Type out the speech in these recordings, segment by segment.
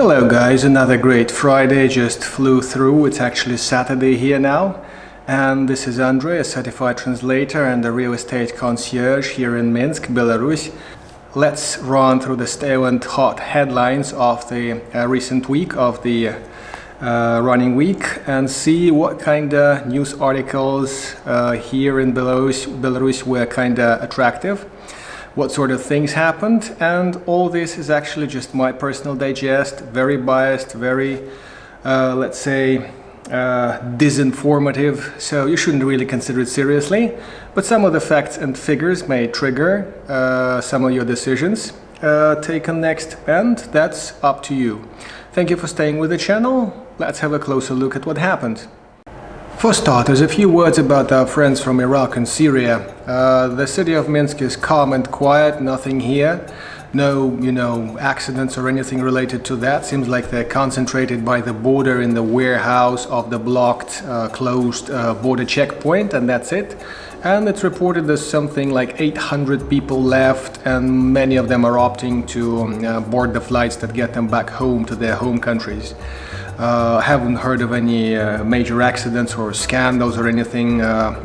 Hello guys, another great Friday just flew through. It's actually Saturday here now. And this is Andrei, a certified translator and a real estate concierge here in Minsk, Belarus. Let's run through the stale and hot headlines of the recent week, of the running week, and see what kind of news articles here in Belarus were kind of attractive. What sort of things happened, and all this is actually just my personal digest, very biased, very, let's say, disinformative, so you shouldn't really consider it seriously, but some of the facts and figures may trigger some of your decisions taken next, and that's up to you. Thank you for staying with the channel. Let's have a closer look at what happened. For starters, a few words about our friends from Iraq and Syria. The city of Minsk is calm and quiet, nothing here. No, accidents or anything related to that. Seems like they're concentrated by the border in the warehouse of the blocked, closed border checkpoint, and that's it. And it's reported there's something like 800 people left, and many of them are opting to board the flights that get them back home to their home countries. Haven't heard of any major accidents or scandals or anything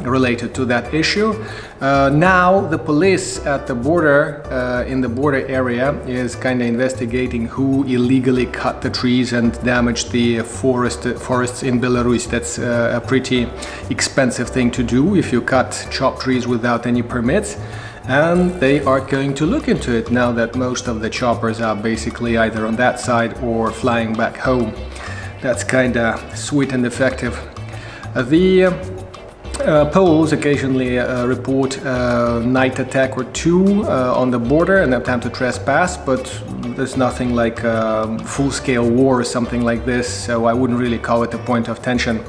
related to that issue. Now the police at the border, in the border area, is kind of investigating who illegally cut the trees and damaged the forests in Belarus. That's a pretty expensive thing to do if you chop trees without any permits. And they are going to look into it now that most of the choppers are basically either on that side or flying back home. That's kind of sweet and effective. The Poles occasionally report a night attack or two on the border, an attempt to trespass, but there's nothing like full-scale war or something like this, so I wouldn't really call it a point of tension.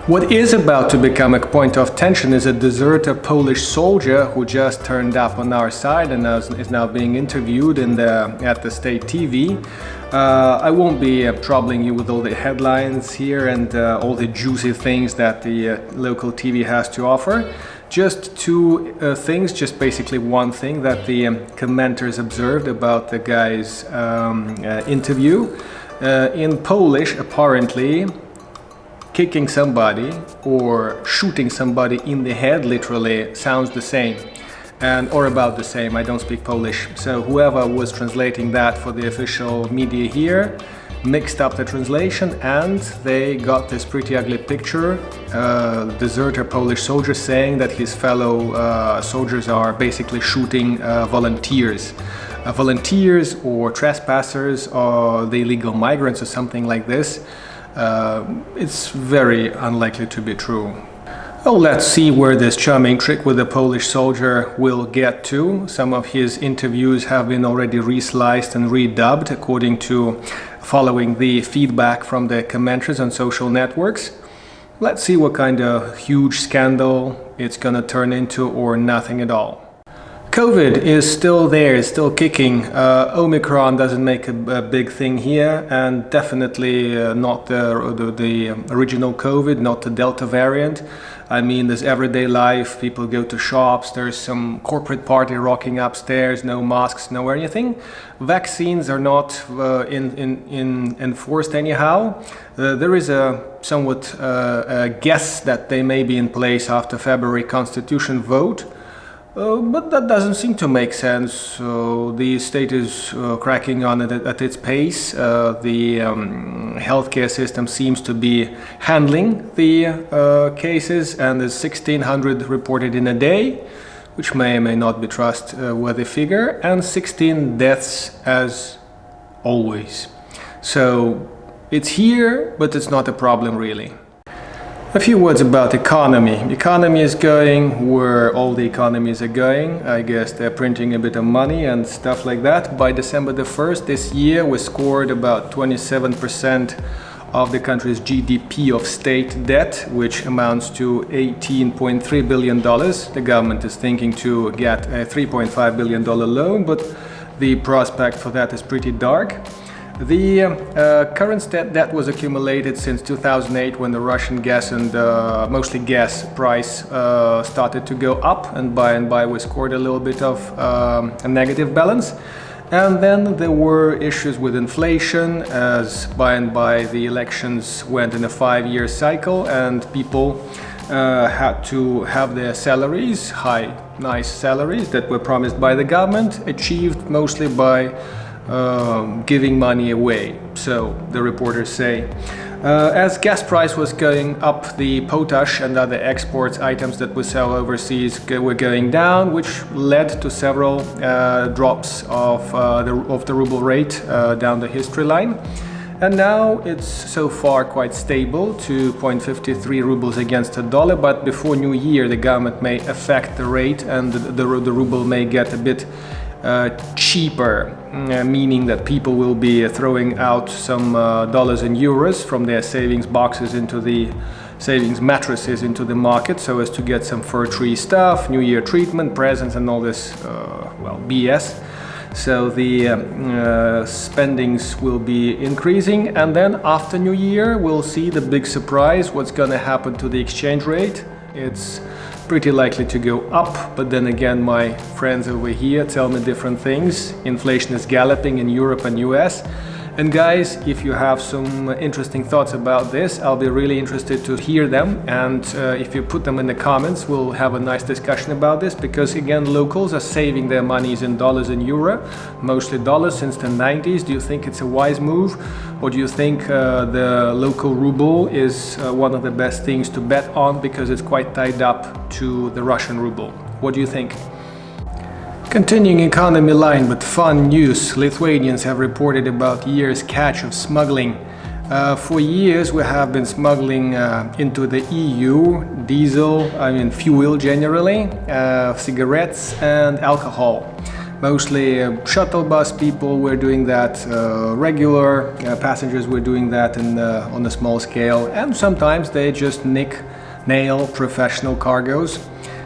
What is about to become a point of tension is a deserter Polish soldier who just turned up on our side and is now being interviewed at the state TV. I won't be troubling you with all the headlines here and all the juicy things that the local TV has to offer. Just two things, just basically one thing that the commenters observed about the guy's interview. In Polish, apparently, kicking somebody or shooting somebody in the head literally sounds the same, or about the same. I don't speak Polish, so whoever was translating that for the official media here mixed up the translation, and they got this pretty ugly picture. Deserter Polish soldier saying that his fellow soldiers are basically shooting volunteers or trespassers or the illegal migrants or something like this. It's very unlikely to be true. Oh, let's see where this charming trick with the Polish soldier will get to. Some of his interviews have been already resliced and redubbed according to following the feedback from the commenters on social networks. Let's see what kind of huge scandal it's gonna turn into, or nothing at all. COVID is still there, is still kicking. Omicron doesn't make a big thing here, and definitely not the original COVID, not the Delta variant. I mean, there's everyday life, people go to shops, there's some corporate party rocking upstairs, no masks, no anything. Vaccines are not enforced anyhow. There is a somewhat guess that they may be in place after February Constitution vote. But that doesn't seem to make sense. So the state is cracking on it at its pace. The healthcare system seems to be handling the cases, and there's 1,600 reported in a day, which may or may not be trustworthy figure, and 16 deaths as always. So it's here, but it's not a problem really. A few words about economy. Economy is going where all the economies are going. I guess they're printing a bit of money and stuff like that. By December the 1st this year, we scored about 27% of the country's GDP of state debt, which amounts to $18.3 billion. The government is thinking to get a $3.5 billion loan, but the prospect for that is pretty dark. The current debt was accumulated since 2008, when the Russian gas and mostly gas price started to go up, and by we scored a little bit of a negative balance. And then there were issues with inflation, as by and by the elections went in a 5-year cycle, and people had to have their salaries, nice salaries that were promised by the government, achieved mostly by giving money away, so the reporters say. As gas price was going up, the potash and other export items that we sell overseas were going down, which led to several drops of the ruble rate down the history line. And now it's so far quite stable, 2.53 rubles against a dollar, but before New Year the government may affect the rate and the ruble may get a bit cheaper, meaning that people will be throwing out some dollars and euros from their savings boxes into the savings mattresses into the market, so as to get some fir tree stuff, New Year treatment, presents and all this, BS. So the spendings will be increasing, and then after New Year we'll see the big surprise, what's gonna happen to the exchange rate. It's pretty likely to go up, but then again my friends over here tell me different things. Inflation is galloping in Europe and US. And guys, if you have some interesting thoughts about this, I'll be really interested to hear them, and if you put them in the comments, we'll have a nice discussion about this, because again, locals are saving their monies in dollars and euro, mostly dollars since the 90s. Do you think it's a wise move, or do you think the local ruble is one of the best things to bet on because it's quite tied up to the Russian ruble? What do you think? Continuing economy line, but fun news. Lithuanians have reported about year's catch of smuggling. For years we have been smuggling into the EU diesel, fuel generally, cigarettes and alcohol. Mostly shuttle bus people were doing that, regular passengers were doing that on a small scale, and sometimes they just nail professional cargoes.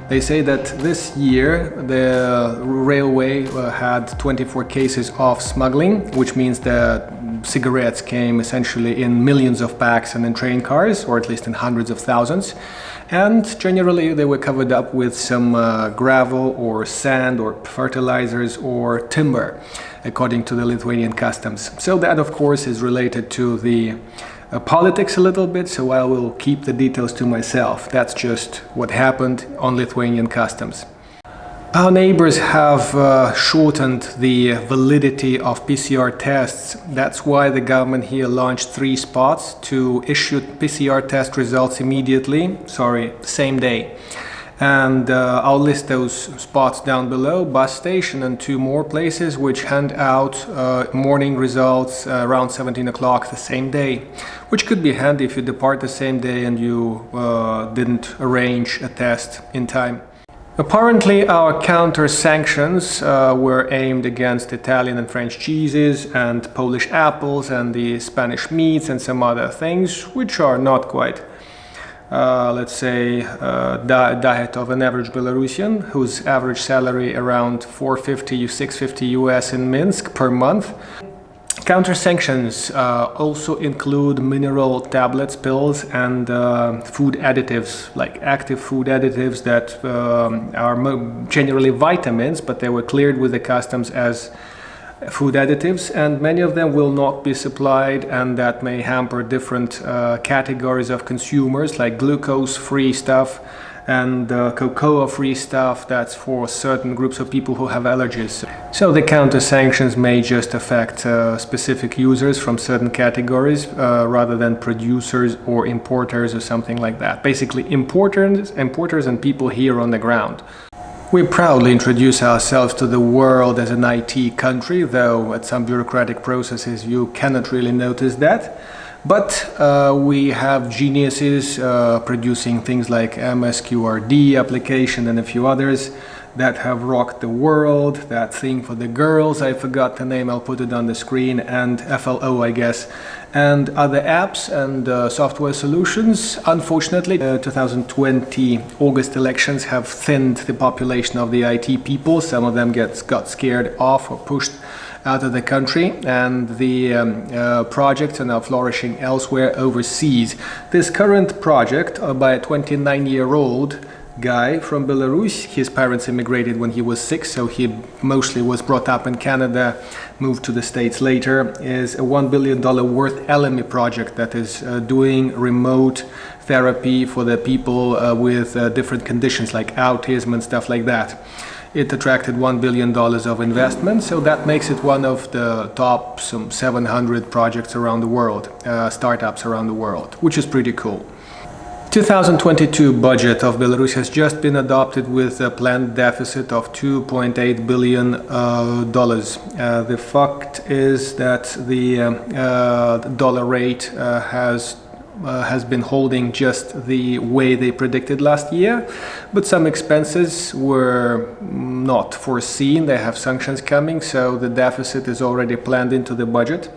They say that this year the railway had 24 cases of smuggling, which means that cigarettes came essentially in millions of packs and in train cars, or at least in hundreds of thousands. And generally they were covered up with some gravel or sand or fertilizers or timber, according to the Lithuanian customs. So that of course is related to the politics a little bit, so I will keep the details to myself. That's just what happened on Lithuanian customs. Our neighbors have shortened the validity of PCR tests. That's why the government here launched 3 spots to issue PCR test results immediately, same day. And I'll list those spots down below: bus station and 2 more places which hand out morning results around 17 o'clock the same day, which could be handy if you depart the same day and you didn't arrange a test in time. Apparently our counter sanctions were aimed against Italian and French cheeses and Polish apples and the Spanish meats and some other things which are not quite let's say, diet of an average Belarusian, whose average salary around 450 650 US in Minsk per month. Counter-sanctions also include mineral tablets, pills, and food additives, like active food additives that are generally vitamins, but they were cleared with the customs as food additives, and many of them will not be supplied, and that may hamper different categories of consumers, like glucose-free stuff and cocoa-free stuff. That's for certain groups of people who have allergies. So the counter-sanctions may just affect specific users from certain categories rather than producers or importers or something like that. Basically importers and people here on the ground. We proudly introduce ourselves to the world as an IT country, though at some bureaucratic processes you cannot really notice that. But we have geniuses producing things like MSQRD application and a few others that have rocked the world. That thing for the girls, I forgot the name, I'll put it on the screen, and FLO, I guess, and other apps and software solutions. Unfortunately, 2020 August elections have thinned the population of the IT people. Some of them got scared off or pushed out of the country, and the projects are now flourishing elsewhere overseas. This current project by a 29-year-old guy from Belarus. His parents immigrated when he was 6, so he mostly was brought up in Canada, moved to the States later. Is a $1 billion worth LME project that is doing remote therapy for the people with different conditions like autism and stuff like that. It attracted $1 billion of investment, so that makes it one of the top 700 projects around the world, startups around the world, which is pretty cool. 2022 budget of Belarus has just been adopted with a planned deficit of $2.8 billion. The fact is that the dollar rate has been holding just the way they predicted last year, but some expenses were not foreseen. They have sanctions coming, so the deficit is already planned into the budget.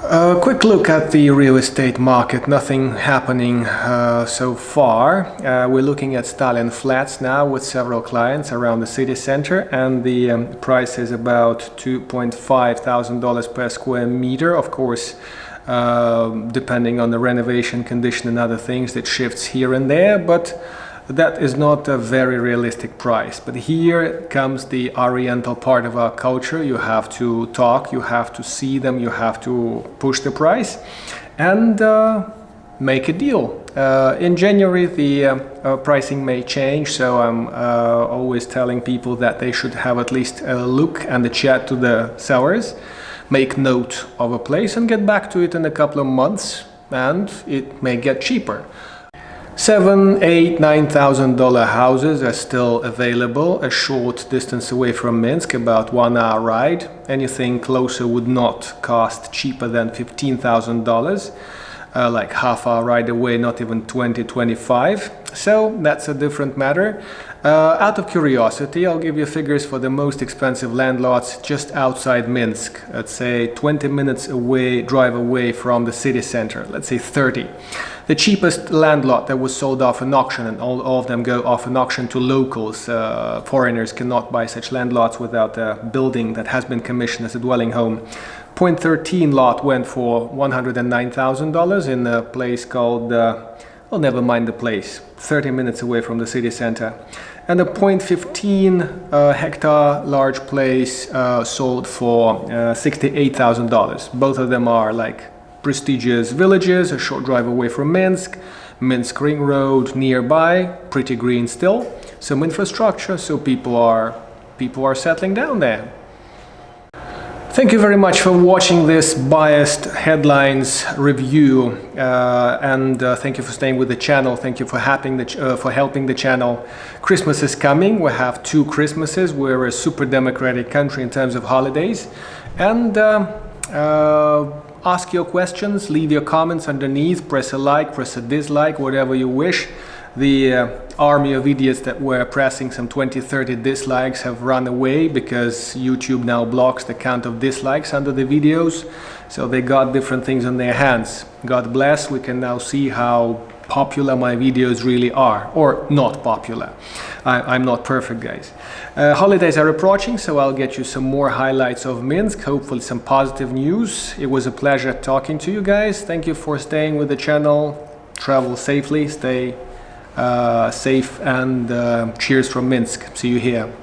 A quick look at the real estate market. Nothing happening so far. We're looking at Stalin flats now with several clients around the city center, and the price is about $2,500 per square meter. Of course, depending on the renovation condition and other things, it shifts here and there, but that is not a very realistic price. But here comes the Oriental part of our culture. You have to talk, you have to see them, you have to push the price and make a deal. In January, the pricing may change, so I'm always telling people that they should have at least a look and a chat to the sellers, make note of a place and get back to it in a couple of months, and it may get cheaper. $7,000, $8,000, $9,000 houses are still available a short distance away from Minsk, about 1 hour ride. Anything closer would not cost cheaper than $15,000. Like half-hour ride away, not even 25. So that's a different matter. Out of curiosity, I'll give you figures for the most expensive landlots just outside Minsk. Let's say 20 minutes away, drive away from the city center. Let's say 30. The cheapest landlot that was sold off an auction, and all of them go off an auction to locals. Foreigners cannot buy such landlots without a building that has been commissioned as a dwelling home. Point 13 lot went for $109,000 in a place called, well, never mind the place, 30 minutes away from the city center. And a point 15 hectare large place sold for $68,000. Both of them are like prestigious villages, a short drive away from Minsk, Minsk Ring Road nearby, pretty green still, some infrastructure, so people are settling down there. Thank you very much for watching this biased headlines review, and thank you for staying with the channel. Thank you for helping the channel. Christmas is coming. We have 2 Christmases. We're a super democratic country in terms of holidays. And ask your questions, leave your comments underneath, press a like, press a dislike, whatever you wish. The army of idiots that were pressing some 20-30 dislikes have run away because YouTube now blocks the count of dislikes under the videos, so they got different things on their hands. God bless, we can now see how popular my videos really are, or not popular. I'm not perfect, guys. Holidays are approaching, so I'll get you some more highlights of Minsk, hopefully some positive news. It was a pleasure talking to you guys. Thank you for staying with the channel. Travel safely, stay safe, and cheers from Minsk. See you here.